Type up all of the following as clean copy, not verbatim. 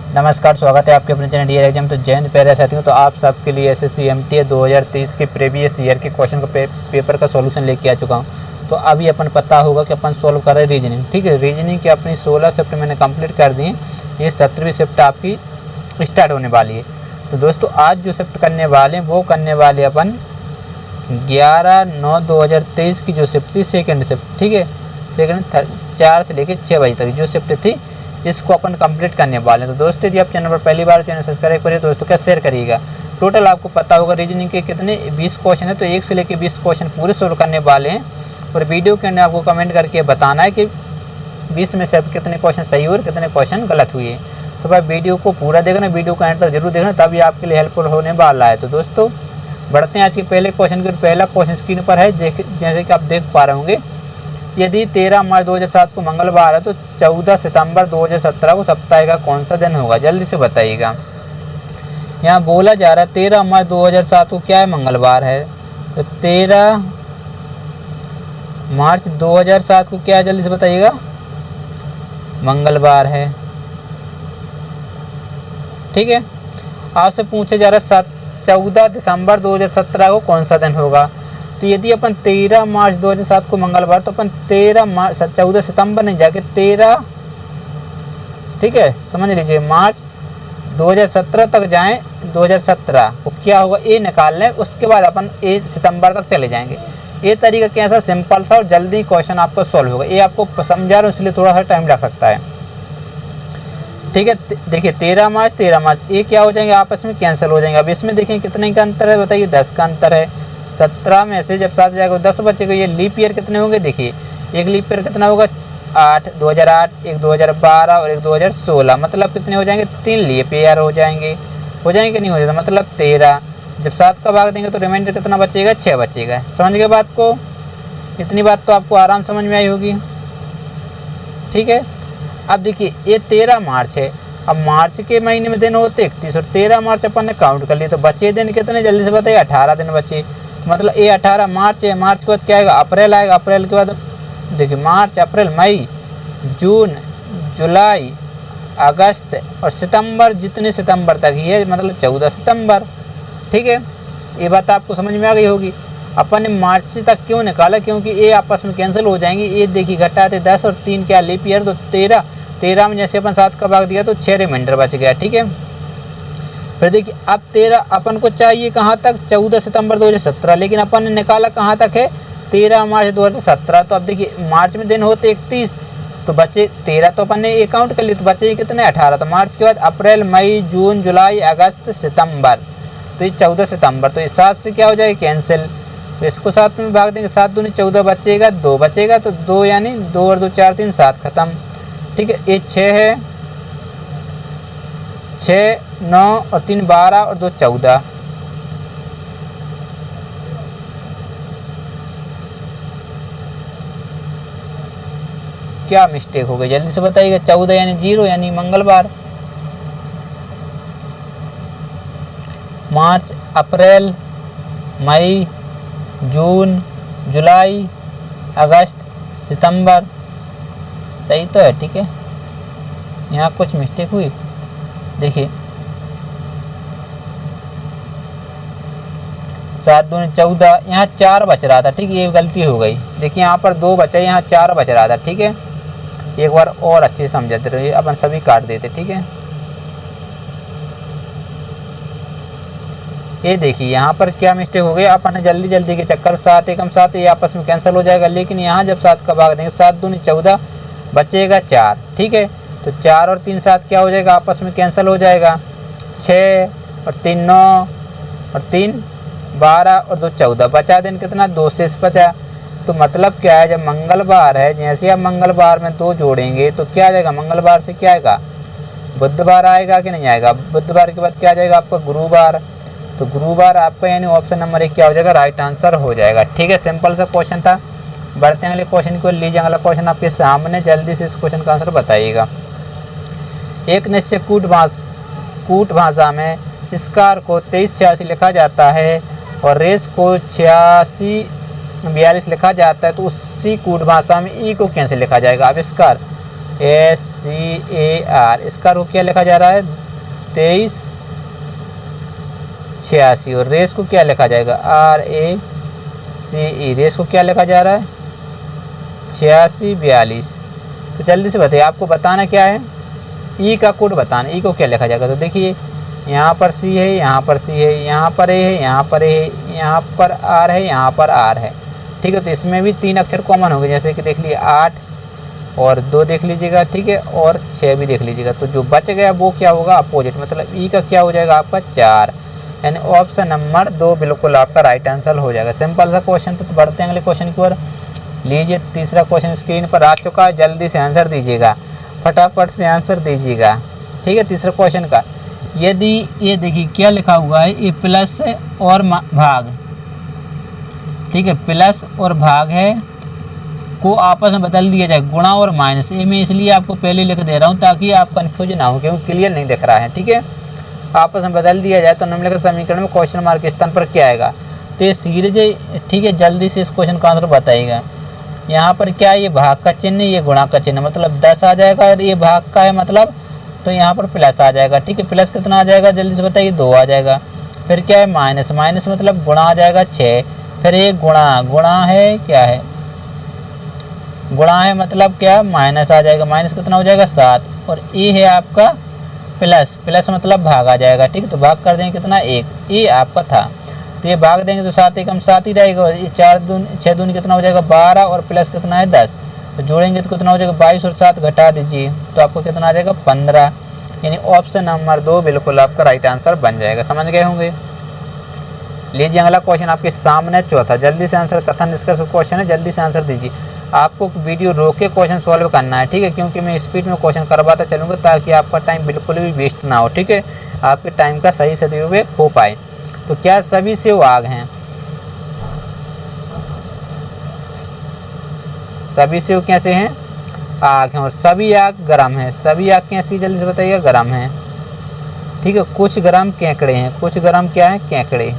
नमस्कार, स्वागत है आपके अपने चैनल डीआर एग्जाम। तो जय हिंद प्यारे साथियों। तो आप सबके लिए एसएससी एमटीए 2023 के प्रीवियस ईयर के क्वेश्चन का पेपर का सॉल्यूशन लेके आ चुका हूं। तो अभी अपन पता होगा कि अपन सॉल्व कर रहे हैं रीजनिंग। ठीक है, रीजनिंग की अपनी 16 शिफ्ट मैंने कंप्लीट कर दी है। ये 17वीं शिफ्ट आपकी स्टार्ट होने वाली है। तो दोस्तों आज जो शिफ्ट करने वाले हैं वो करने वाले अपन 11/9/2023 की जो शिफ्ट थी, सेकेंड शिफ्ट। ठीक है, सेकेंड 4 से लेकर 6 बजे तक जो शिफ्ट थी इसको अपन कंप्लीट करने वाले हैं। तो दोस्तों यदि आप चैनल पर पहली बार चैनल सब्सक्राइब करिए दोस्तों, क्या शेयर करिएगा। टोटल आपको पता होगा रीजनिंग के कितने 20 क्वेश्चन है, तो 1 से लेकर 20 क्वेश्चन पूरे सोल्व करने वाले हैं। और वीडियो के अंदर आपको कमेंट करके बताना है कि 20 में से कितने क्वेश्चन सही हुए और कितने क्वेश्चन गलत हुए। तो भाई वीडियो को पूरा देखना, वीडियो को एंड तक जरूर देखना, तभी आपके लिए हेल्पफुल होने वाला है। तो दोस्तों बढ़ते हैं आज के पहले क्वेश्चन की। पहला क्वेश्चन स्क्रीन पर है, जैसे कि आप देख पा रहे होंगे। यदि 13 मार्च 2007 को मंगलवार है तो 14 सितंबर 2017 को सप्ताह का कौन सा दिन होगा, जल्दी से बताइएगा। यहाँ बोला जा रहा है 13 मार्च 2007 को क्या है, मंगलवार है। तो 13 मार्च 2007 को क्या है, जल्दी से बताइएगा, मंगलवार है। ठीक है, आपसे पूछा जा रहा है 14 दिसंबर 2017 को कौन सा दिन होगा। तो यदि अपन 13 मार्च 2007 को मंगलवार, तो अपन 14 सितंबर नहीं जाके 13, ठीक है समझ लीजिए, मार्च 2017 तक जाएं। 2017 को क्या होगा, ए निकाल लें, उसके बाद अपन ए सितंबर तक चले जाएंगे। ये तरीका कैसा सिंपल सा और जल्दी क्वेश्चन आपका सॉल्व होगा। ये आपको समझा रहा हूँ इसलिए थोड़ा सा टाइम लग सकता है। ठीक है, देखिए 13 मार्च ये क्या हो जाएंगे, आपस में कैंसिल हो जाएंगे। अब इसमें देखिए कितने का अंतर है, बताइए 10 का अंतर है। 17 में से जब 7 जाएगा 10 बचेगा। ये लीप ईयर कितने होंगे, देखिए एक लीप ईयर कितना होगा, 2008, एक 2012 और एक 2016, मतलब कितने हो जाएंगे, 3 लीप ईयर हो जाएंगे कि नहीं हो जाता, मतलब 13। जब 7 का भाग देंगे तो रिमाइंडर कितना बचेगा, 6 बचेगा। समझ गए बात को, इतनी बात तो आपको आराम समझ में आई होगी। ठीक है, अब देखिए ये 13 मार्च है। अब मार्च के महीने में दिन होते 31 और 13 मार्च अपन ने काउंट कर लिए, तो बचे दिन कितने, जल्दी से बताइए, 18 दिन बचे। मतलब ये 18 मार्च है। मार्च के बाद क्या आएगा, अप्रैल आएगा। अप्रैल के बाद देखिए मार्च, अप्रैल, मई, जून, जुलाई, अगस्त और सितंबर, जितने सितंबर तक ये मतलब 14 सितंबर। ठीक है, ये बात आपको समझ में आ गई होगी। अपन ने मार्च तक क्यों निकाला, क्योंकि ये आपस में कैंसिल हो जाएंगे। ये देखिए घटाते 10 और 3 क्या लीप ईयर, तो 13 में जैसे अपन 7 का भाग दिया तो 6 रिमाइंडर बच गया। ठीक है, फिर देखिए अब 13 अपन को चाहिए कहाँ तक, 14 सितंबर 2017, लेकिन अपन ने निकाला कहाँ तक है, 13 मार्च 2017। तो अब देखिए मार्च में दिन होते 31, तो बचे 13, तो अपन ने ये काउंट कर लिए, तो बचे कितने, 18। तो मार्च के बाद अप्रैल, मई, जून, जुलाई, अगस्त, सितंबर, तो ये 14 सितंबर। तो ये 7 से क्या हो जाएगा, कैंसिल। तो इसको 7 में भाग देंगे, 7 दूनी 14 बचेगा, 2 बचेगा, तो 2 यानी 2 और 2 4 3 7 खत्म। ठीक है, ये 6 है, 6 9 और 3 12 और 2 14। क्या मिस्टेक हो गई, जल्दी से बताइएगा। 14 यानी 0 यानी मंगलवार। मार्च, अप्रैल, मई, जून, जुलाई, अगस्त, सितंबर, सही तो है। ठीक है, यहाँ कुछ मिस्टेक हुई, देखिए 7 दूनी 14, यहाँ 4 बच रहा था। ठीक है, ये गलती हो गई, देखिए यहाँ पर 2 बचा, यहाँ 4 बच रहा था। ठीक है, एक बार और अच्छे से समझाते रहिए, अपन सभी काट देते। ठीक है, ये देखिए यहाँ पर क्या मिस्टेक हो गई, अपन जल्दी के चक्कर 7 एकम 7 ये आपस में कैंसिल हो जाएगा। लेकिन यहाँ जब 7 का भाग देंगे, 7 दूनी 14 बचेगा 4। ठीक है, तो 4 और 3 7 क्या हो जाएगा, आपस में कैंसिल हो जाएगा। 6 और 3 9 और 3 12 और 2 14, बचा दिन कितना, 2 शेष बचा। तो मतलब क्या है, जब मंगलवार है, जैसे आप मंगलवार में 2 जोड़ेंगे तो क्या आ जाएगा, मंगलवार से क्या आएगा, बुधवार आएगा कि नहीं आएगा। बुधवार के बाद क्या आ जाएगा आपका, गुरुवार। तो गुरुवार आपका यानी ऑप्शन नंबर 1 क्या हो जाएगा, राइट आंसर हो जाएगा। ठीक है, सिंपल सा क्वेश्चन था। बढ़ते हैं अगले क्वेश्चन को, लीजिए अगला क्वेश्चन आपके सामने, जल्दी से इस क्वेश्चन का आंसर बताइएगा। एक निश्चय कूट भाषा में स्कार को 2386 लिखा जाता है और रेस को 8642 लिखा जाता है, तो उसी कूट भाषा में ई को कैसे लिखा जाएगा। अब स्कार CAR, इसका रो क्या लिखा जा रहा है 2386, और रेस को क्या लिखा जाएगा RACE, रेस को क्या लिखा जा रहा है 8642। तो जल्दी से बताइए, आपको बताना क्या है, ई का कोड बताना, ई को क्या लिखा जाएगा। तो देखिए यहाँ पर C है, यहाँ पर C है, यहाँ पर A है, यहाँ पर A है, यहाँ पर R है, यहाँ पर R है, ठीक है। तो इसमें भी 3 अक्षर कॉमन होंगे, जैसे कि देख लिए 8 और 2 देख लीजिएगा, ठीक है, और 6 भी देख लीजिएगा। तो जो बच गया वो क्या होगा अपोजिट, मतलब ई का क्या हो जाएगा आपका 4, यानी ऑप्शन नंबर 2 बिल्कुल आपका राइट आंसर हो जाएगा। सिंपल सा क्वेश्चन। तो बढ़ते हैं अगले क्वेश्चन की ओर। लीजिए तीसरा क्वेश्चन स्क्रीन पर आ चुका है, जल्दी से आंसर दीजिएगा, फटाफट से आंसर दीजिएगा, ठीक है। तीसरे क्वेश्चन का, यदि ये देखिए क्या लिखा हुआ है, ये प्लस और भाग, ठीक है, प्लस और भाग है को आपस में बदल दिया जाए, गुणा और माइनस। ये मैं इसलिए आपको पहले लिख दे रहा हूँ ताकि आप कंफ्यूज ना हो, क्योंकि क्लियर नहीं दिख रहा है, ठीक है। आपस में बदल दिया जाए तो निम्नलिखित समीकरण में क्वेश्चन मार्क के स्थान पर क्या आएगा। तो ये सीरीज है, ठीक है। जल्दी से इस क्वेश्चन का आंसर बताइएगा। यहाँ पर क्या है, ये भाग का चिन्ह, ये गुणा का चिन्ह, मतलब 10 आ जाएगा, और ये भाग का है मतलब, तो यहाँ पर प्लस आ जाएगा, ठीक है। प्लस कितना आ जाएगा जल्दी से बताइए, 2 आ जाएगा। फिर क्या है माइनस, माइनस मतलब गुणा आ जाएगा 6, फिर ये गुणा है, क्या है गुणा है मतलब क्या माइनस आ जाएगा, माइनस कितना हो जाएगा 7, और ये है आपका प्लस, प्लस मतलब भाग आ जाएगा, ठीक है। तो भाग कर देंगे कितना 1, ये आपका था। तो ये भाग देंगे तो 7 एकम 7 ही रहेगा, ये 6 दूनी कितना हो जाएगा 12, और प्लस कितना है 10, तो जोड़ेंगे तो कितना हो जाएगा 22, और 7 घटा दीजिए तो आपको कितना आ जाएगा 15, यानी ऑप्शन नंबर 2 बिल्कुल आपका राइट आंसर बन जाएगा। समझ गए होंगे। लीजिए अगला क्वेश्चन आपके सामने, चौथा, जल्दी से आंसर, कथन निष्कर्ष क्वेश्चन है, जल्दी से आंसर दीजिए। आपको वीडियो रोक के क्वेश्चन सॉल्व करना है, ठीक है, क्योंकि मैं स्पीड में क्वेश्चन करवाता चलूँगा ताकि आपका टाइम बिल्कुल भी वेस्ट ना हो, ठीक है, आपके टाइम का सही सदुपयोग हो पाए। तो क्या सभी सेव आग हैं, सभी सेव कैसे हैं आग हैं, और सभी आग गरम है, सभी आग कैसी जल्दी से बताइएगा गरम है, ठीक है। कुछ गरम केकड़े हैं, कुछ गरम क्या है केकड़े।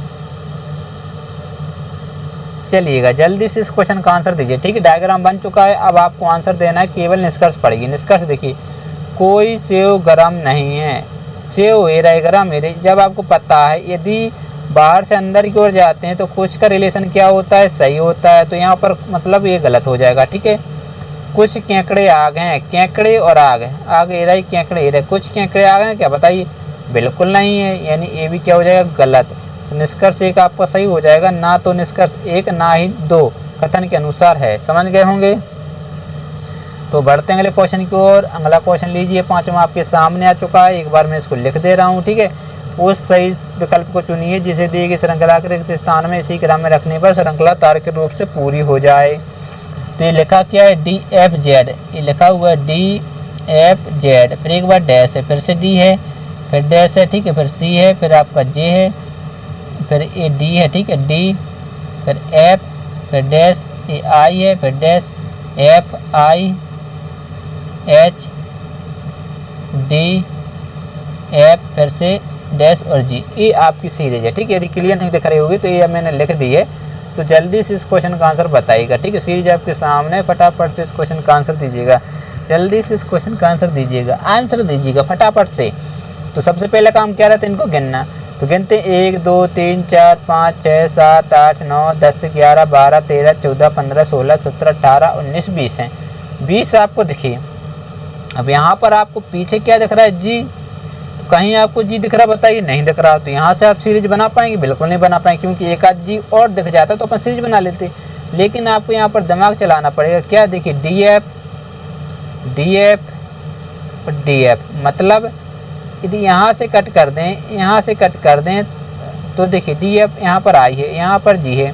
चलिएगा जल्दी से इस क्वेश्चन का आंसर दीजिए, ठीक है। डायग्राम बन चुका है, अब आपको आंसर देना है, केवल निष्कर्ष पड़ेगी। निष्कर्ष देखिए, कोई सेव गरम नहीं है, सेव हेरा गरम हेरे। जब आपको पता है यदि बाहर से अंदर की ओर जाते हैं तो कुछ का रिलेशन क्या होता है सही होता है, तो यहाँ पर मतलब ये गलत हो जाएगा, ठीक है। कुछ केकड़े आग हैं, केकड़े और आग है, आग हेरा ही केकड़े हेरे, कुछ केकड़े आग हैं क्या बताइए, बिल्कुल नहीं है, यानी ये भी क्या हो जाएगा गलत। निष्कर्ष 1 आपका सही हो जाएगा, ना तो निष्कर्ष 1 ना ही 2 कथन के अनुसार है। समझ गए होंगे। तो बढ़ते हैं अगले क्वेश्चन की ओर। अगला क्वेश्चन लीजिए, 5वां आपके सामने आ चुका है, एक बार मैं इसको लिख दे रहा हूँ, ठीक है। उस सही विकल्प को चुनिए जिसे दी गई श्रृंखला के रिक्त स्थान में इसी क्रम में रखने पर श्रृंखला तार्किक रूप से पूरी हो जाए। तो ये लिखा क्या है DFZ, ये लिखा हुआ है DFZ, फिर एक बार डैश है, फिर से D है, फिर डैश है, ठीक है, फिर C है, फिर आपका J है, फिर ये D है, ठीक है, D, फिर F, फिर डैश, ये I है, फिर डैश FIH D F, फिर से डैश और G, ये आपकी सीरीज है, ठीक है। यदि क्लियर नहीं दिख रही होगी तो ये मैंने लिख दी है। तो जल्दी से इस क्वेश्चन का आंसर बताइएगा, ठीक है। सीरीज आपके सामने, फटाफट से इस क्वेश्चन का आंसर दीजिएगा, जल्दी से इस क्वेश्चन का आंसर दीजिएगा, आंसर दीजिएगा फटाफट से। तो सबसे पहला काम क्या रहता है, इनको गिनना। तो गिनते 1 2 3 4 5 6 7 8 9 10 11 12 13 14 15 16 17 18 19 20 हैं, 20 आपको दिखिए। अब यहाँ पर आपको पीछे क्या दिख रहा है जी, कहीं आपको जी दिख रहा बताइए, नहीं दिख रहा। तो यहाँ से आप सीरीज बना पाएंगे, बिल्कुल नहीं बना पाएंगे, क्योंकि एक आध जी और दिख जाता तो अपन सीरीज बना लेते। लेकिन आपको यहाँ पर दिमाग चलाना पड़ेगा। क्या देखिए DF DF और DF, मतलब यदि यहाँ से कट कर दें, यहाँ से कट कर दें तो देखिए DF यहाँ पर आई है, यहाँ पर G है,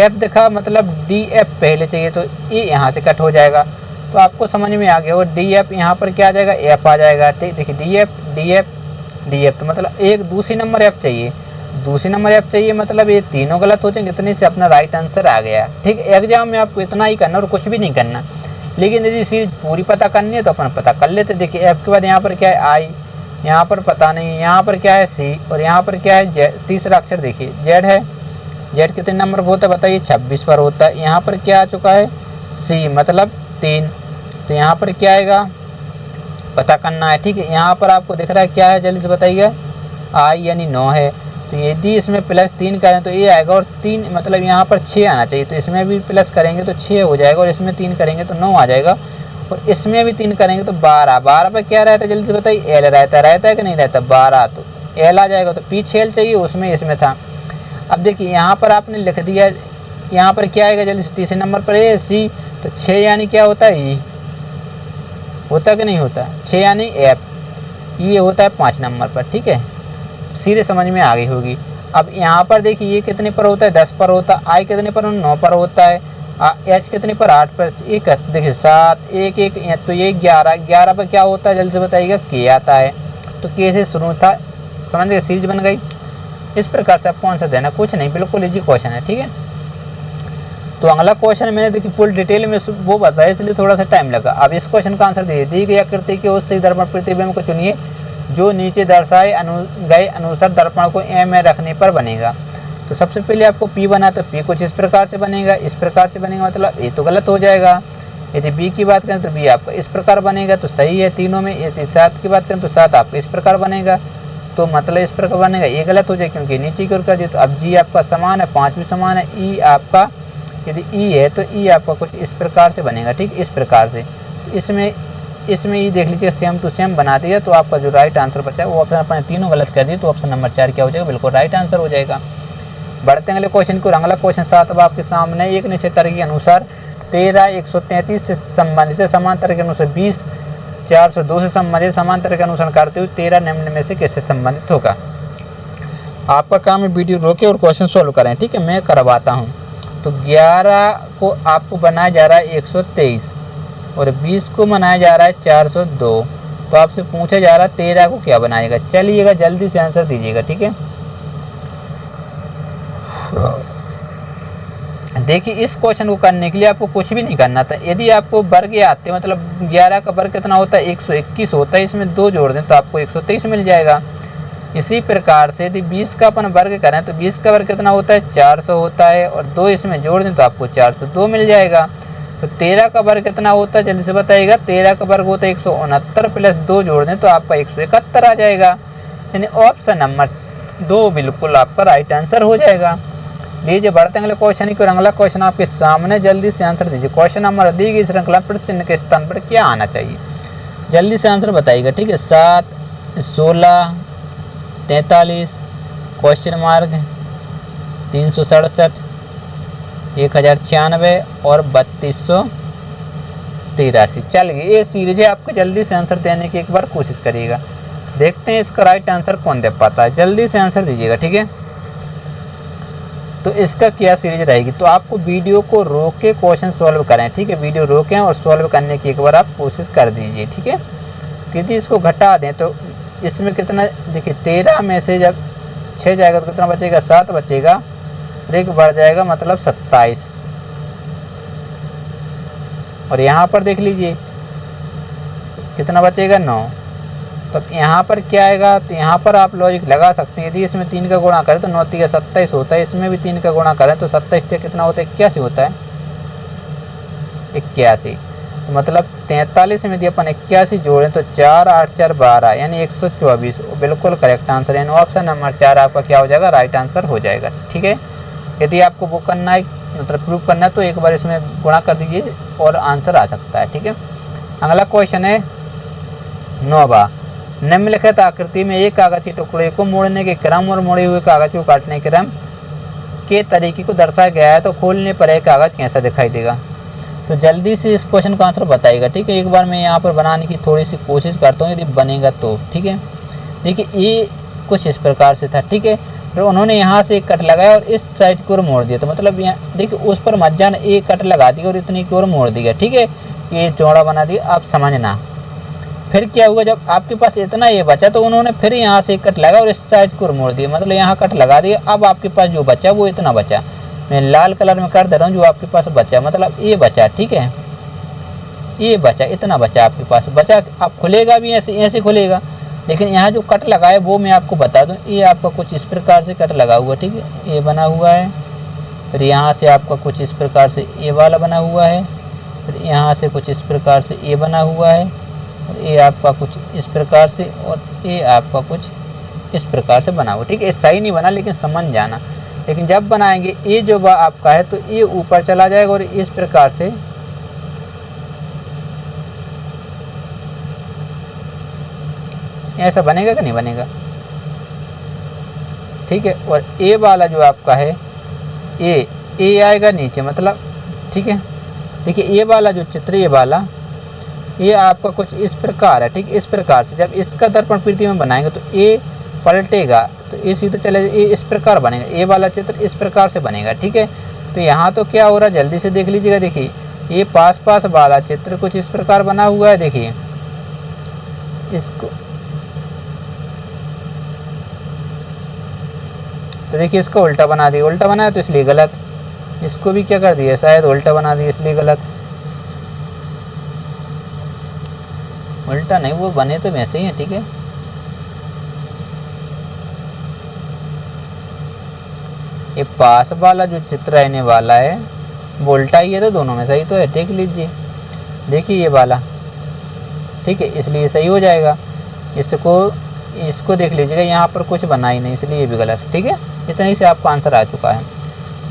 F दिखा मतलब DF पहले चाहिए, तो ये यहाँ से कट हो जाएगा। तो आपको समझ में आ गया, और DF यहाँ पर क्या आ जाएगा F आ जाएगा, ठीक। देखिए DF DF DF, तो मतलब एक दूसरी नंबर F चाहिए, दूसरी नंबर F चाहिए, मतलब ये तीनों गलत हो जाएंगे, इतने से अपना राइट आंसर आ गया, ठीक। एग्जाम में आपको इतना ही करना और कुछ भी नहीं करना। लेकिन यदि सीरीज पूरी पता करनी है तो अपन पता कर लेते। देखिए F के बाद यहाँ पर क्या है I, यहाँ पर पता नहीं, यहाँ पर क्या है C, और यहाँ पर क्या है Z, तीसरा अक्षर देखिए Z है। Z कितने नंबर पर होता है बताइए, 26 पर होता है। यहाँ पर क्या आ चुका है C, मतलब 3, तो यहाँ पर क्या आएगा पता करना है। ठीक है, यहाँ पर आपको दिख रहा है क्या है, जल्दी से बताइएगा, आई यानी 9 है। तो यदि इसमें +3 करें तो ये आएगा, और 3 मतलब यहाँ पर 6 आना चाहिए, तो इसमें भी प्लस करेंगे तो 6 हो जाएगा, और इसमें 3 करेंगे तो 9 आ जाएगा, और इसमें भी 3 करेंगे तो 12। 12 पर क्या रहता है जल्दी से बताइए, एल रहता है कि नहीं रहता, 12 तो एल आ जाएगा, तो पीछे एल चाहिए, उसमें इसमें था। अब देखिए यहाँ पर आपने लिख दिया, यहाँ पर क्या आएगा जल्दी से, तीसरे नंबर पर ए सी, तो 6 यानी क्या होता है, ई होता कि नहीं होता, 6 यानी एफ, ये होता है 5 नंबर पर। ठीक है, सीधे समझ में आ गई होगी। अब यहाँ पर देखिए ये कितने पर होता है, 10 पर होता है, आई कितने पर, 9 पर होता है, एच कितने पर, 8 पर, एक देखिए 7 1 1, तो ये 11 पर क्या होता है जल्दी से बताइएगा, के आता है। तो के से शुरू था, समझ गए, सीरीज बन गई। इस प्रकार से आपको आंसर देना, कुछ नहीं, बिल्कुल इजी क्वेश्चन है। ठीक है, तो अगला क्वेश्चन मैंने देखिए फुल डिटेल में वो बताया, इसलिए थोड़ा सा टाइम लगा। अब इस क्वेश्चन का आंसर दीजिए, दी गई आकृति के उस दर्पण प्रतिबिंब को चुनिए जो नीचे दर्शाए गए अनुसार दर्पण को ए में रखने पर बनेगा। तो सबसे पहले आपको पी बना, तो पी कुछ इस प्रकार से बनेगा, इस प्रकार से बनेगा, मतलब ए तो गलत हो जाएगा। यदि बी की बात करें तो बी आपका इस प्रकार बनेगा, तो सही है तीनों में। यदि 7 की बात करें तो 7 आपका इस प्रकार बनेगा, तो मतलब इस प्रकार बनेगा, ये गलत हो जाए क्योंकि नीचे की ओर कर दिया। तो अब जी आपका समान है, 5 भी समान है, ई आपका यदि ई है तो ई आपका कुछ इस प्रकार से बनेगा। ठीक, इस प्रकार से। इसमें ई देख लीजिए सेम टू सेम बना दिया, तो आपका जो राइट आंसर बचा है वो ऑप्शन अपने तीनों गलत कर दिए, तो ऑप्शन नंबर 4 क्या हो जाएगा, बिल्कुल राइट आंसर हो जाएगा। बढ़ते हैं अगले क्वेश्चन को। अगला क्वेश्चन 7 आपके सामने, एक निश्चित तरह के अनुसार 13 133 से संबंधित है, समान तरह के अनुसार 20 402 से संबंधित, समान तरह के अनुसरण करते हुए 13 निम्न में से किससे संबंधित होगा। आपका काम है वीडियो रोके और क्वेश्चन सोल्व करें। ठीक है, मैं करवाता हूँ। तो 11 को आपको बनाया जा रहा है 123, और 20 को बनाया जा रहा है 402। तो आपसे पूछा जा रहा है 13 को क्या बनाएगा। चलिएगा जल्दी से आंसर दीजिएगा। ठीक है, देखिए इस क्वेश्चन को करने के लिए आपको कुछ भी नहीं करना था। यदि आपको वर्ग आते मतलब 11 का वर्ग कितना होता है, 121 होता है, इसमें 2 जोड़ दें तो आपको 123 मिल जाएगा। इसी प्रकार से यदि 20 का अपन वर्ग करें तो 20 का वर्ग कितना होता है, 400 होता है, और 2 इसमें जोड़ दें तो आपको 402 मिल जाएगा। तो 13 का वर्ग कितना होता है जल्दी से बताइएगा। 13 का वर्ग होता है 169 प्लस 2 जोड़ दें तो आपका 171 आ जाएगा। यानी ऑप्शन नंबर 2 बिल्कुल आपका राइट आंसर हो जाएगा। लीजिए बढ़ते हैं अगले क्वेश्चन की ओर। अगला क्वेश्चन आपके सामने, जल्दी से आंसर दीजिए। क्वेश्चन नंबर दी गई श्रृंखला प्रश्न चिन्ह के स्थान पर क्या आना चाहिए, जल्दी से आंसर बताइएगा। ठीक है, 7 16 43 क्वेश्चन मार्क 367 1096 और 3283। चलिए ये सीरीज है आपको, जल्दी से आंसर देने की एक बार कोशिश करिएगा। देखते हैं इसका राइट आंसर कौन दे पाता है। जल्दी से आंसर दीजिएगा। ठीक है, तो इसका क्या सीरीज रहेगी, तो आपको वीडियो को रोक के क्वेश्चन सॉल्व करें। ठीक है, वीडियो रोकें और सॉल्व करने की एक बार आप कोशिश कर दीजिए। ठीक है, यदि इसको घटा दें तो इसमें कितना, देखिए 13 में से जब 6 जाएगा तो कितना बचेगा, 7 बचेगा, और एक बढ़ जाएगा मतलब 27। और यहाँ पर देख लीजिए कितना बचेगा, 9। तो यहाँ पर क्या आएगा, तो यहाँ पर आप लॉजिक लगा सकते हैं। यदि इसमें 3 का गुणा करें तो 9 3 27 होता है, इसमें भी 3 का गुणा करें तो 27 से कितना होता है, 81 होता है, 81। तो मतलब 43 में यदि अपन 81 जोड़ें तो 4 8 4 12 यानी 124 बिल्कुल करेक्ट आंसर। यानी ऑप्शन नंबर 4 आपका क्या हो जाएगा, राइट आंसर हो जाएगा। ठीक है, यदि आपको वो करना है मतलब प्रूव करना है तो एक बार इसमें गुणा कर दीजिए और आंसर आ सकता है। ठीक है, अगला क्वेश्चन है 9वां। निम्नलिखित आकृति में एक कागज के टुकड़े को मोड़ने के क्रम और मोड़े हुए कागज को काटने के क्रम के तरीके को दर्शाया गया है, तो खोलने पर एक कागज कैसा दिखाई देगा। तो जल्दी से इस क्वेश्चन का आंसर बताइएगा। ठीक है, एक बार मैं यहाँ पर बनाने की थोड़ी सी कोशिश करता हूँ, यदि बनेगा तो। ठीक है, देखिए ये कुछ इस प्रकार से था। ठीक है, फिर उन्होंने यहाँ से एक कट लगाया और इस साइड की ओर मोड़ दिया, तो मतलब यहाँ देखिए उस पर मत जाना, एक कट लगा दिया और इतनी की ओर मोड़ दिया। ठीक है, ये चौड़ा बना दिया, आप समझना। फिर क्या हुआ, जब आपके पास इतना ये बचा तो उन्होंने फिर यहाँ से कट लगा और इस साइड को मोड़ दिया, मतलब यहाँ कट लगा दिया। अब आपके पास जो बचा वो इतना बचा, मैं लाल कलर में कर दे रहा हूँ, जो आपके पास बचा मतलब ये बचा। ठीक है, ये बचा, इतना बचा आपके पास बचा। अब खुलेगा भी ऐसे ऐसे खुलेगा, लेकिन यहाँ जो कट लगा है वो मैं आपको बता दूँ, ये आपका कुछ इस प्रकार से कट लगा हुआ। ठीक है, ये बना हुआ है, फिर यहाँ से आपका कुछ इस प्रकार से ये वाला बना हुआ है, फिर यहाँ से कुछ इस प्रकार से ये बना हुआ है, और ए आपका कुछ इस प्रकार से और ए आपका कुछ इस प्रकार से बना हुआ। ठीक है, सही नहीं बना लेकिन समझ जाना। लेकिन जब बनाएंगे ए जो आपका है तो ये ऊपर चला जाएगा और इस प्रकार से ऐसा बनेगा कि नहीं बनेगा। ठीक है, और ए वाला जो आपका है ए आएगा नीचे मतलब। ठीक है, देखिए ये वाला जो चित्र ये वाला ये आपका कुछ इस प्रकार है। ठीक, इस प्रकार से जब इसका दर्पण प्रीति में बनाएंगे तो ए पलटेगा तो ये सीधे चले ये इस प्रकार बनेगा। ए वाला चित्र इस प्रकार से बनेगा। ठीक है, तो यहाँ तो क्या हो रहा है जल्दी से देख लीजिएगा। देखिए ये पास पास वाला चित्र कुछ इस प्रकार बना हुआ है। देखिए इसको तो देखिए इसको उल्टा बना दिया, उल्टा बनाया तो इसलिए गलत। इसको भी क्या कर दिया शायद उल्टा बना दिया इसलिए गलत। उल्टा नहीं, वो बने तो वैसे ही है। ठीक है, ये पास वाला जो चित्र रहने वाला है वो उल्टा ही है तो दोनों में सही तो है। देख लीजिए, देखिए ये वाला। ठीक है, इसलिए सही हो जाएगा। इसको देख लीजिएगा, यहाँ पर कुछ बना ही नहीं इसलिए ये भी गलत। ठीक है, इतना ही से आपका आंसर आ चुका है।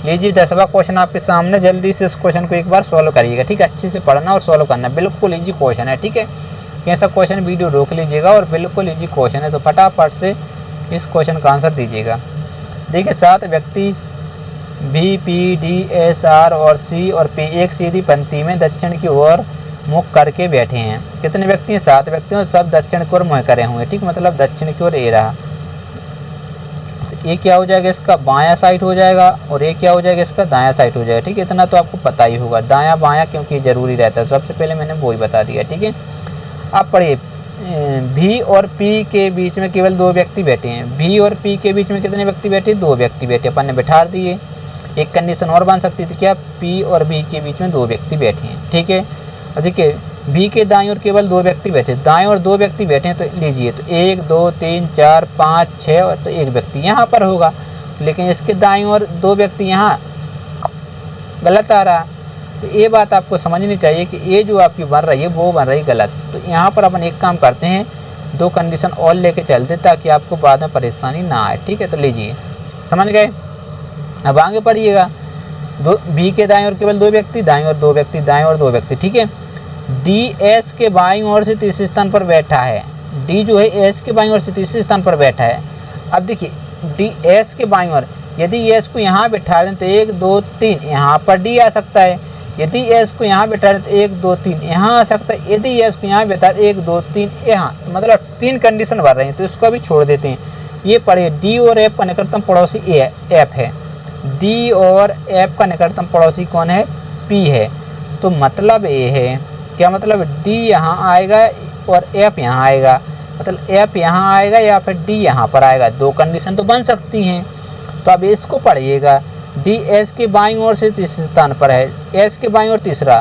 लीजिए 10वां क्वेश्चन आपके सामने, जल्दी से इस क्वेश्चन को एक बार सॉल्व करिएगा। ठीक है, अच्छे से पढ़ना और सॉल्व करना, बिल्कुल ईजी क्वेश्चन है। ठीक है, कैसा क्वेश्चन वीडियो रोक लीजिएगा और बिल्कुल ईजी क्वेश्चन है तो फटाफट से इस क्वेश्चन का आंसर दीजिएगा। देखिए 7 व्यक्ति B P D S R और सी और पी एक सीधी पंक्ति में दक्षिण की ओर मुख करके बैठे हैं। कितने व्यक्ति हैं? 7 व्यक्ति हैं, सब दक्षिण की ओर मुँह करे हुए हैं। ठीक, मतलब दक्षिण की ओर ए रहा। ये क्या हो जाएगा इसका बायां साइड हो जाएगा और ये क्या हो जाएगा इसका दायां साइड हो जाएगा। ठीक है, इतना तो आपको पता ही होगा, दायां बायां क्योंकि जरूरी रहता है। सबसे पहले मैंने वो ही बता दिया। ठीक है, अब पढ़िए भी और पी के बीच में केवल 2 व्यक्ति बैठे हैं। भी और पी के बीच में कितने व्यक्ति बैठे? 2 व्यक्ति बैठे। अपन ने बैठा दिए। एक कंडीशन और बन सकती थी क्या, पी और बी के बीच में 2 व्यक्ति बैठे हैं। ठीक है, और देखिए बी के दाएं और केवल 2 व्यक्ति बैठे, दाएं और 2 व्यक्ति बैठे हैं तो लीजिए तो 1 2 3 4 5 6 और तो 1 व्यक्ति यहाँ पर होगा। लेकिन इसके दाएं और 2 व्यक्ति यहाँ गलत आ रहा। तो ये बात आपको समझनी चाहिए कि ये जो आपकी बन रही है वो बन रही गलत। तो यहाँ पर अपन एक काम करते हैं, 2 कंडीशन और लेके चलते ताकि आपको बाद में परेशानी ना आए। ठीक है, तो लीजिए समझ गए। अब आगे पढ़िएगा, बी के दाएं और केवल 2 व्यक्ति, दाएं और 2 व्यक्ति, दाएं और 2 व्यक्ति। ठीक है, डी एस के बाईं ओर से तीसरे स्थान पर बैठा है। डी जो है एस के बाईं ओर से तीसरे स्थान पर बैठा है। अब देखिए डी एस के बाईं ओर, यदि एस को यहाँ बैठा दें तो 1 2 3 यहाँ पर डी आ सकता है। यदि एस को यहाँ बैठा दें तो 1 2 3 यहाँ आ सकता है। यदि एस को यहाँ बैठा 1 2 3 यहाँ, मतलब 3 कंडीशन भर रही हैं तो इसको भी छोड़ देते हैं। ये पढ़िए डी और एफ का निकटतम पड़ोसी एफ है। डी और एफ का निकटतम पड़ोसी कौन है? पी है। तो मतलब ये है, क्या मतलब? डी यहाँ आएगा और एफ यहाँ आएगा, मतलब एफ यहाँ आएगा या फिर डी यहाँ पर आएगा। 2 कंडीशन तो बन सकती हैं। तो अब इसको पढ़िएगा, डी एस के बाईं ओर से तीसरे स्थान पर है, एस के बाईं ओर तीसरा,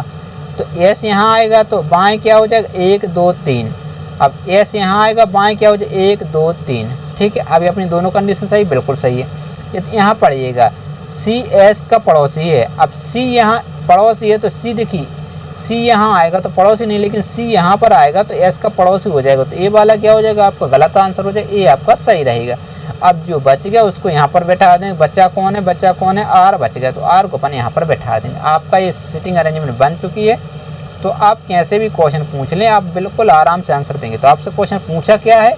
तो एस यहाँ आएगा तो बाएं क्या हो जाएगा? 1 2 3। अब एस यहाँ आएगा, बाएं क्या हो जाएगा? 1 2 3। ठीक है, अभी अपनी दोनों कंडीशन सही, बिल्कुल सही है। यहाँ पढ़िएगा सी एस का पड़ोसी है। अब सी यहाँ पड़ोसी है तो सी देखिए सी यहाँ आएगा तो पड़ोसी नहीं, लेकिन सी यहाँ पर आएगा तो एस का पड़ोसी हो जाएगा। तो ए वाला क्या हो जाएगा? आपका गलत आंसर हो जाएगा, ए आपका सही रहेगा। अब जो बच गया उसको यहाँ पर बैठा देंगे। बच्चा कौन है? बच्चा कौन है? आर बच गया, तो आर को अपन यहाँ पर बैठा देंगे। आपका ये सिटिंग अरेंजमेंट बन चुकी है। तो आप कैसे भी क्वेश्चन पूछ लें, आप बिल्कुल आराम से आंसर देंगे। तो आपसे क्वेश्चन पूछा क्या है,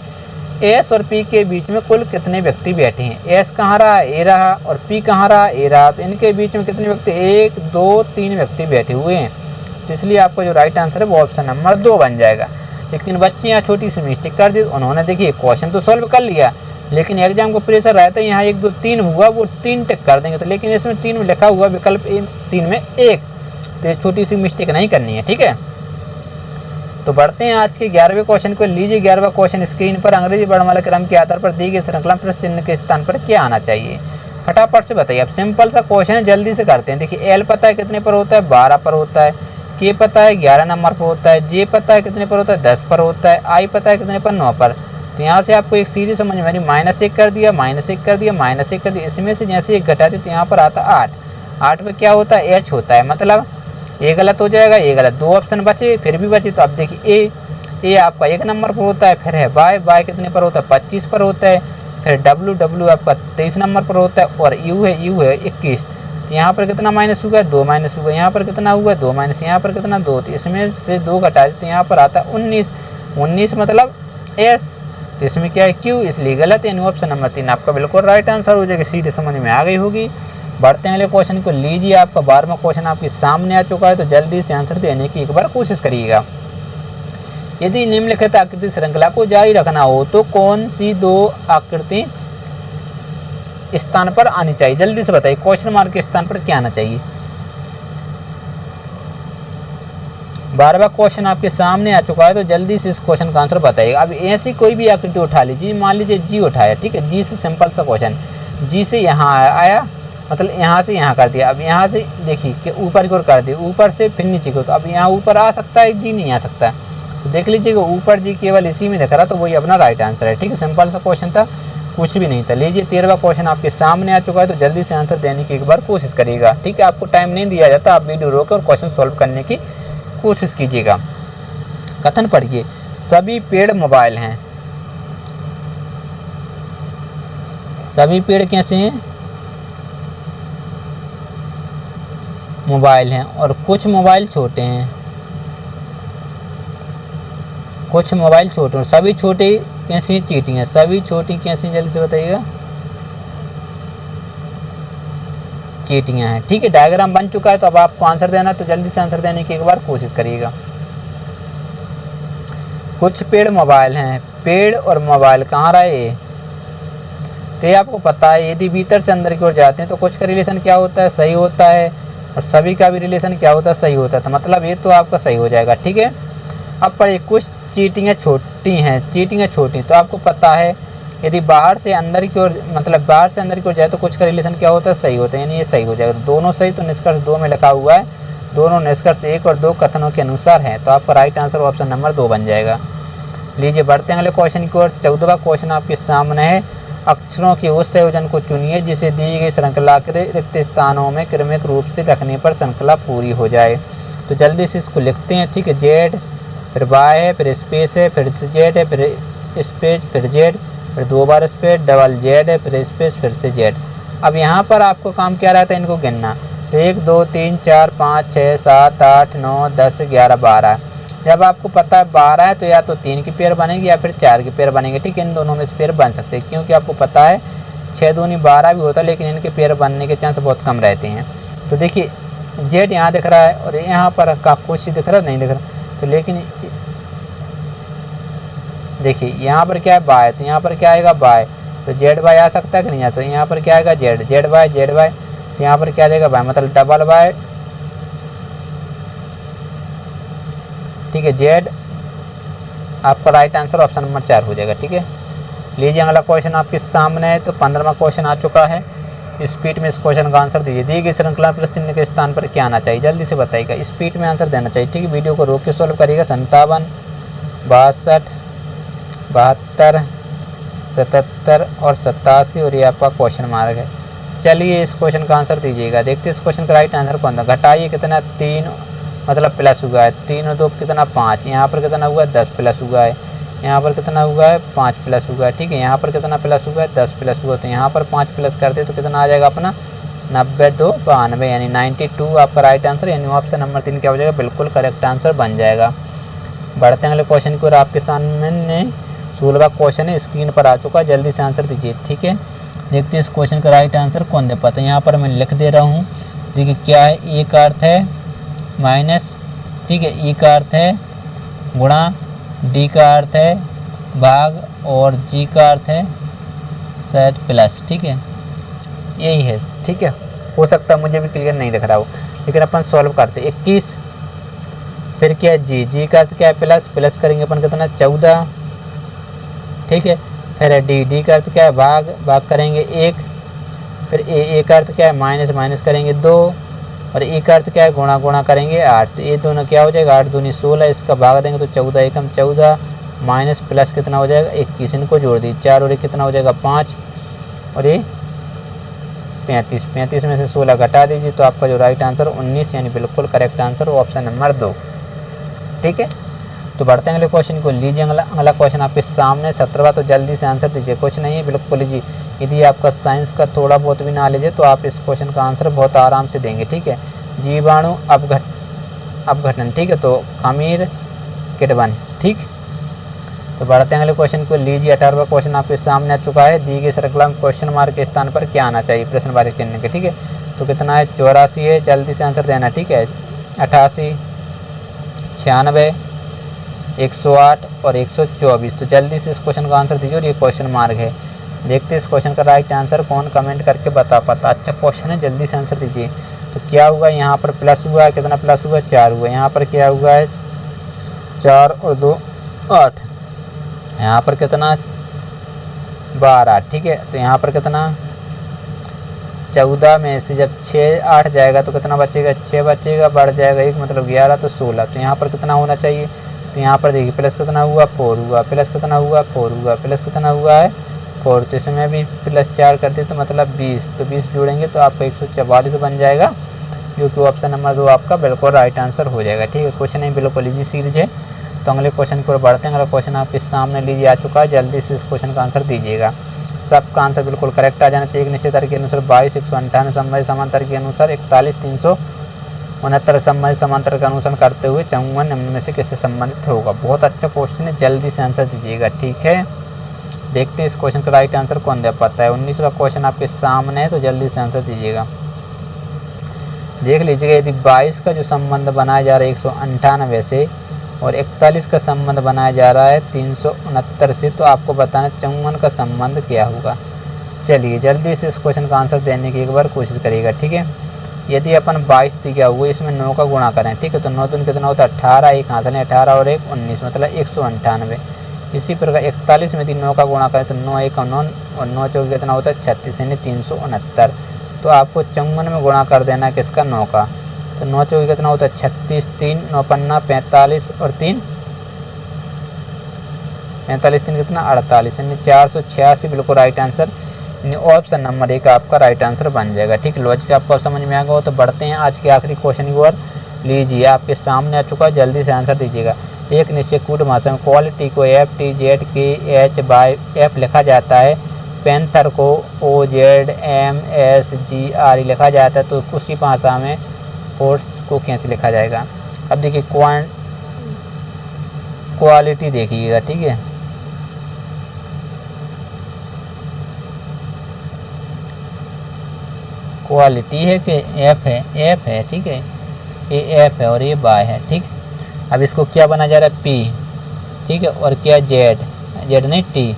एस और पी के बीच में कुल कितने व्यक्ति बैठे हैं? एस कहाँ रहा? ए रहा। और पी कहाँ रहा? ए रहा। तो इनके बीच में कितने व्यक्ति? 1 2 3 व्यक्ति बैठे हुए हैं। तो इसलिए आपका जो राइट आंसर है वो ऑप्शन नंबर 2 बन जाएगा। लेकिन बच्चे यहाँ छोटी सी मिस्टेक कर दी। उन्होंने देखिए क्वेश्चन तो सॉल्व कर लिया, लेकिन एग्जाम को प्रेशर रहता है, यहाँ 1 2 3 हुआ वो 3 टिक कर देंगे। तो लेकिन इसमें 3 में लिखा हुआ विकल्प 3 में 1, तो ये छोटी सी मिस्टेक नहीं करनी है। ठीक है, तो बढ़ते हैं आज के 11वें क्वेश्चन को। लीजिए 11वां क्वेश्चन स्क्रीन पर, अंग्रेजी वर्णमाला क्रम के आधार पर दी गई श्रृंखला प्रश्न चिन्ह के स्थान पर क्या आना चाहिए? फटाफट से बताइए। अब सिंपल सा क्वेश्चन है, जल्दी से करते हैं। देखिए एल पता है कितने पर होता है? 12 पर होता है। के पता है 11 नंबर पर होता है। जे पता है कितने पर होता है? 10 पर होता है। आई पता है कितने पर? 9 पर। तो यहाँ से आपको एक सीरीज समझ में आ रही, -1 कर दिया, -1 कर दिया, -1 कर दिया। इसमें से जैसे 1 घटा दी तो यहाँ पर आता 8। 8 में क्या होता है? एच होता है। मतलब ये गलत हो जाएगा, ये गलत। 2 ऑप्शन बचे, फिर भी बचे। तो अब देखिए ए आपका 1 नंबर पर होता है, फिर है वाई, वाई कितने पर होता है 25 पर होता है, फिर डब्ल्यू, डब्ल्यू आपका 23 नंबर पर होता है, और यू है 21। तो यहाँ पर कितना माइनस हुआ, 2 माइनस हुआ, यहाँ पर कितना हुआ 2 माइनस, यहाँ पर कितना 2, तो इसमें से 2 घटा देते, यहाँ पर आता है 19, 19 मतलब एस, तो इसमें क्या है क्यू, इसलिए गलत, यानी ऑप्शन नंबर 3 आपका बिल्कुल राइट आंसर हो जाएगा। सीधे समझ में आ गई होगी। बढ़ते हैं अगले क्वेश्चन को। लीजिए आपका 12वां क्वेश्चन आपके सामने आ चुका है, तो जल्दी से आंसर देने की एक बार कोशिश करिएगा। यदि निम्नलिखित आकृति श्रृंखला को जारी रखना हो तो कौन सी 2 आकृति स्थान पर आनी चाहिए, जल्दी से बताइए। क्वेश्चन मार्क के स्थान पर क्या आना चाहिए। 12वां क्वेश्चन आपके सामने आ चुका है, तो जल्दी से इस क्वेश्चन का आंसर बताइएगा। अब ऐसी कोई भी आकृति उठा लीजिए, मान लीजिए जी उठाया, ठीक है, जी से सिंपल सा क्वेश्चन, जी से यहाँ आया, मतलब यहाँ से यहाँ कर दिया, अब यहाँ से देखिए कि ऊपर की ओर कर दिया, ऊपर से फिर नीचे की ओर, अब यहाँ ऊपर आ सकता है, जी नहीं आ सकता है, तो देख लीजिएगा ऊपर जी केवल इसी में दिख रहा, तो वही अपना राइट आंसर है, ठीक है। सिंपल सा क्वेश्चन था, कुछ भी नहीं था। लीजिए 13वां क्वेश्चन आपके सामने आ चुका है, तो जल्दी से आंसर देने की एक बार कोशिश करिएगा, ठीक है। आपको टाइम नहीं दिया जाता, आप वीडियो रोक और क्वेश्चन सॉल्व करने की कोशिश कीजिएगा। कथन पढ़िए, सभी पेड़ मोबाइल हैं। सभी पेड़ कैसे हैं, मोबाइल हैं, और कुछ मोबाइल छोटे हैं, कुछ मोबाइल छोटे हैं, सभी छोटे कैसी चींटी हैं, सभी छोटी कैसी, जल्दी से बताइएगा, चींटियां हैं, ठीक है। डायग्राम बन चुका है, तो अब आपको आंसर देना, तो जल्दी से आंसर देने की एक बार कोशिश करिएगा। कुछ पेड़ मोबाइल हैं, पेड़ और मोबाइल कहाँ रहे, तो ये आपको पता है, यदि भीतर से अंदर की ओर जाते हैं तो कुछ का रिलेशन क्या होता है, सही होता है, और सभी का भी रिलेशन क्या होता है, सही होता है, तो मतलब ये तो आपका सही हो जाएगा, ठीक है। अब पर कुछ चींटियां छोटी हैं, चींटियां छोटी, तो आपको पता है यदि बाहर से अंदर की ओर, मतलब बाहर से अंदर की ओर जाए तो कुछ का रिलेशन क्या होता है, सही होता है, यानी ये सही हो जाएगा। दोनों सही, तो निष्कर्ष 2 में लिखा हुआ है, दोनों निष्कर्ष 1 और 2 कथनों के अनुसार है, तो आपका राइट आंसर ऑप्शन नंबर 2 बन जाएगा। लीजिए बढ़ते हैं अगले क्वेश्चन की ओर। 14वां क्वेश्चन आपके सामने है, अक्षरों के उस संयोजन को चुनिए जिसे दी गई श्रृंखला के रिक्त स्थानों में क्रमिक रूप से रखने पर श्रृंखला पूरी हो जाए। तो जल्दी से इसको लिखते हैं, ठीक है। जेड, फिर वाई है, फिर स्पेस है, फिर से जेड है, फिर स्पेस, फिर जेड, फिर 2 बार स्पेस, डबल जेड है, फिर स्पेस, फिर से जेड। अब यहाँ पर आपको काम क्या रहता है, इनको गिनना, तो 1 2 3 4 5 6 7 8 9 10 11 12। जब आपको पता है 12 है, तो या तो 3 की पेयर बनेगी या फिर 4 की पेयर बनेंगे, ठीक है। इन दोनों में से पेयर बन सकते हैं, क्योंकि आपको पता है 6 दूनी 12 भी होता है, लेकिन इनके पेयर बनने के चांस बहुत कम रहते हैं। तो देखिए जेड यहाँ दिख रहा है, और यहाँ पर का कुछ दिख रहा नहीं दिख रहा, तो लेकिन देखिए यहाँ पर क्या है, बाय, तो यहाँ पर क्या आएगा बाय, तो जेड वाई आ सकता है कि नहीं आता, तो यहाँ पर क्या आएगा जेड, जेड वाई, तो यहाँ पर क्या देगा बाय, मतलब डबल वाई, ठीक है। जेड आपका राइट आंसर ऑप्शन नंबर 4 हो जाएगा, ठीक है। लीजिए अगला क्वेश्चन आपके सामने है, तो 15वां क्वेश्चन आ चुका है। स्पीड में इस क्वेश्चन का आंसर दीजिए। दी गई श्रृंखला प्रश्न के स्थान पर क्या आना चाहिए, जल्दी से बताइएगा, स्पीड में आंसर देना चाहिए, ठीक है। वीडियो को रोक के सॉल्व करिएगा। 57 62 72 77 और 87, और ये आपका क्वेश्चन मार्क है। चलिए इस क्वेश्चन का आंसर दीजिएगा। देखते हैं इस क्वेश्चन का राइट आंसर कौन था। घटाइए, कितना 3 मतलब प्लस हुआ है, 3 और 2 कितना 5, यहाँ पर कितना हुआ है 10 प्लस हुआ है, यहाँ पर कितना हुआ है 5 प्लस हुआ है, ठीक है। यहाँ पर कितना प्लस हुआ है 10 प्लस हुआ, तो यहाँ पर 5 प्लस करते तो कितना आ जाएगा अपना 90 2 92, यानी 92 आपका राइट आंसर, यानी ऑप्शन नंबर 3 क्या हो जाएगा, बिल्कुल करेक्ट आंसर बन जाएगा। बढ़ते हैं अगले क्वेश्चन की ओर। आपके सामने 16वां क्वेश्चन है, स्क्रीन पर आ चुका है, जल्दी से आंसर दीजिए, ठीक है। देखते हैं इस क्वेश्चन का राइट आंसर कौन दे पाता है। यहाँ पर मैं लिख दे रहा हूँ, देखिए क्या है, ए का अर्थ है माइनस, ठीक है, ई का अर्थ है गुणा, डी का अर्थ है भाग, और जी का अर्थ है शायद प्लस, ठीक है, यही है, ठीक है। हो सकता है मुझे भी क्लियर नहीं दिख रहा हो, लेकिन अपन सॉल्व करते। 21, फिर क्या है जी, जी का अर्थ क्या है प्लस, प्लस करेंगे अपन कितना 14, ठीक है। फिर है डी, डी का अर्थ क्या है भाग, भाग करेंगे 1, फिर ए का अर्थ क्या है माइनस, माइनस करेंगे 2, और ए का अर्थ क्या है गुणा, गुणा करेंगे 8, तो ये दोनों क्या हो जाएगा 8 दूनी 16, इसका भाग देंगे तो 14 एकम 14 माइनस प्लस कितना हो जाएगा 21, इनको जोड़ दी 4 और 1 कितना हो जाएगा 5, और ये 35, 35 में से 16 घटा दीजिए, तो आपका जो राइट आंसर 19, यानी बिल्कुल करेक्ट आंसर ऑप्शन नंबर 2, ठीक है। तो बढ़ते हैं अगले क्वेश्चन को। लीजिए अगला क्वेश्चन आपके सामने 17वां, तो जल्दी से आंसर दीजिए। कुछ नहीं है, बिल्कुल लीजिए। यदि आपका साइंस का थोड़ा बहुत भी नॉलेज है तो आप इस क्वेश्चन का आंसर बहुत आराम से देंगे, ठीक है। जीवाणु अपघटन, ठीक है, तो खमीर किटवन, ठीक। तो बढ़ते हैं अगले क्वेश्चन को। लीजिए 18वां क्वेश्चन आपके सामने आ चुका है। दी गई श्रृंखला में क्वेश्चन मार्क के स्थान पर क्या आना चाहिए, प्रश्नवाचक चिन्ह के, ठीक है। तो कितना है, 84 है, जल्दी से आंसर देना, ठीक है। 88, 96, 108 और 124। तो जल्दी से इस क्वेश्चन का आंसर दीजिए और ये क्वेश्चन मार्क है। देखते हैं इस क्वेश्चन का राइट आंसर कौन कमेंट करके बता पाता। अच्छा क्वेश्चन है, जल्दी से आंसर दीजिए। तो क्या हुआ, यहाँ पर प्लस हुआ है, कितना प्लस हुआ है, 4 हुआ। यहाँ पर क्या हुआ है, 4 और 2 8। यहाँ पर कितना, 12, ठीक है। तो यहाँ पर कितना, 14 में से जब 6 8 जाएगा तो कितना बचेगा, 6 बचेगा, बढ़ जाएगा 1, मतलब 11, तो 16। तो यहाँ पर कितना होना चाहिए, तो यहाँ पर देखिए प्लस कितना हुआ, 4 हुआ, प्लस कितना हुआ, 4 हुआ, प्लस कितना हुआ है, 4। तो इसमें भी प्लस 4 करते तो मतलब 20, तो 20 जोड़ेंगे तो आपका 144 बन जाएगा, जो कि ऑप्शन नंबर 2 आपका बिल्कुल राइट आंसर हो जाएगा, ठीक है। क्वेश्चन नहीं बिल्कुल इजी सीरीज है। तो अगले क्वेश्चन की ओर बढ़ते हैं। अगला क्वेश्चन आपके सामने लीजिए आ चुका है, जल्दी से इस क्वेश्चन का आंसर दीजिएगा। सबका आंसर बिल्कुल करेक्ट आ जाना चाहिए। एक निश्चित तर्क के अनुसार 22 158 संबंधित समांतर के अनुसार 41 369 संबंधित समांतर का अनुसरण करते हुए 54 निम्न में से किससे संबंधित होगा। बहुत अच्छा क्वेश्चन है, जल्दी से आंसर दीजिएगा, ठीक है। देखते हैं इस क्वेश्चन का राइट आंसर कौन दे पाता है। 19वां क्वेश्चन आपके सामने है, तो जल्दी से आंसर दीजिएगा। देख लीजिएगा, यदि 22 का जो संबंध बनाया जा रहा है 198 से और 41 का संबंध बनाया जा रहा है 369 से, तो आपको बताना 54 का संबंध क्या होगा। चलिए जल्दी से इस क्वेश्चन का आंसर देने की एक बार कोशिश करिएगा, ठीक है। यदि अपन 22 दिया हुआ इसमें 9 का गुणा करें, ठीक है, तो 9 दूनी कितना होता है, 18, एक हाथ लें, 18 और 1 19, मतलब 198। इसी प्रकार 41 में यदि 9 का गुणा करें तो 9 1 9 और 9 4 कितना होता है 36, यानी 369। तो आपको 54 में गुणा कर देना है किसका, 9 का। तो 9 4 कितना होता है 36, 3 9 पन्ना 45 और 3 45 3 कितना 48, यानी 486 बिल्कुल राइट आंसर, यानी ऑप्शन नंबर 1 आपका राइट आंसर बन जाएगा, ठीक। लॉजिक आपको समझ में आ गया हो। तो बढ़ते हैं आज के आखिरी क्वेश्चन की ओर। लीजिए आपके सामने आ चुका है, जल्दी से आंसर दीजिएगा। एक निश्चित कूट भाषा में क्वालिटी को FTZKH/F लिखा जाता है, पैंथर को OZMSGRE लिखा जाता है, तो उसी भाषा में फोर्स को कैसे लिखा जाएगा। अब देखिए क्वालिटी देखिएगा, ठीक है। क्वालिटी है कि एफ है, एफ है, ठीक है। ये एफ है और ये बाय है, ठीक। अब इसको क्या बना जा रहा है, पी, ठीक है, और क्या जेड, जेड नहीं टी,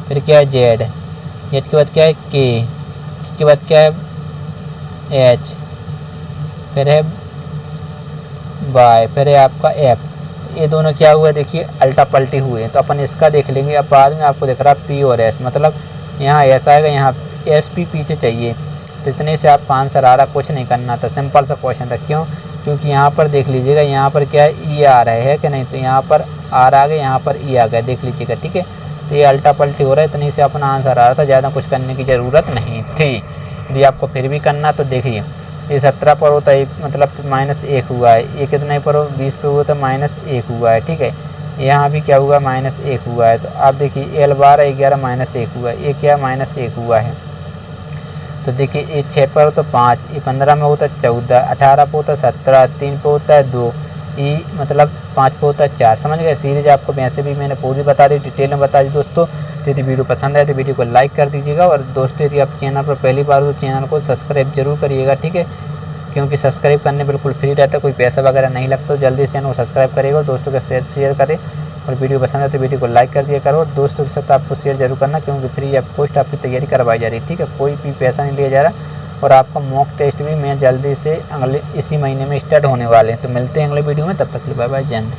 फिर क्या है जेड, जेड के बाद क्या है के के बाद क्या है एच, फिर है बाय, फिर है आपका एफ। ये दोनों क्या हुआ, देखिए अल्टा पल्टी हुए, तो अपन इसका देख लेंगे। अब बाद में आपको दिख रहा है पी और एस, मतलब यहाँ एस आएगा, यहाँ एस पी पीछे चाहिए। तो इतने से आपका आंसर आ रहा, कुछ नहीं करना था, सिंपल सा क्वेश्चन था। क्यों, क्योंकि यहाँ पर देख लीजिएगा, यहाँ पर क्या है ई आ रहा है कि नहीं, तो यहाँ पर आर आ गया, यहाँ पर ई आ गया, देख लीजिएगा, ठीक है। तो ये अल्टा पल्टी हो रहा है, इतने से अपना आंसर आ रहा था, ज़्यादा कुछ करने की ज़रूरत नहीं थी। यदि आपको फिर भी करना तो देखिए, ये 17 पर होता है, मतलब -1 हुआ है, ये कितने पर हो 20 पे हुआ तो -1 हुआ है, ठीक है। यहाँ भी क्या हुआ, -1 हुआ है। तो आप देखिए L 12 11 -1 हुआ है, ये क्या -1 हुआ है। तो देखिए ये 6 पर हो तो 5, ये 15 में होता है 14, 18 पे होता है 17, 3 पे होता है 2, ये मतलब 5 पे होता है 4। समझ गए, सीरीज आपको वैसे भी मैंने पूरी बता दी, डिटेल में बता दी दोस्तों। तो यदि वीडियो पसंद आए तो वीडियो को लाइक कर दीजिएगा, और दोस्तों यदि आप चैनल पर पहली बार हो तो चैनल को सब्सक्राइब जरूर करिएगा, ठीक है। क्योंकि सब्सक्राइब करने बिल्कुल फ्री रहता है, कोई पैसा वगैरह नहीं लगता। तो जल्दी से चैनल को सब्सक्राइब करिएगा और दोस्तों के साथ शेयर करें, और वीडियो पसंद है तो वीडियो को लाइक कर दिया करो, और दोस्तों के साथ आपको शेयर जरूर करना, क्योंकि फ्री ऑफ कॉस्ट आपकी तैयारी करवाई जा रही है, ठीक है। कोई भी पैसा नहीं लिया जा रहा, और आपका मॉक टेस्ट भी मैं जल्दी से इसी महीने में स्टार्ट होने वाले हैं। तो मिलते हैं अगले वीडियो में, तब तक के लिए बाय बाय, जय हिंद।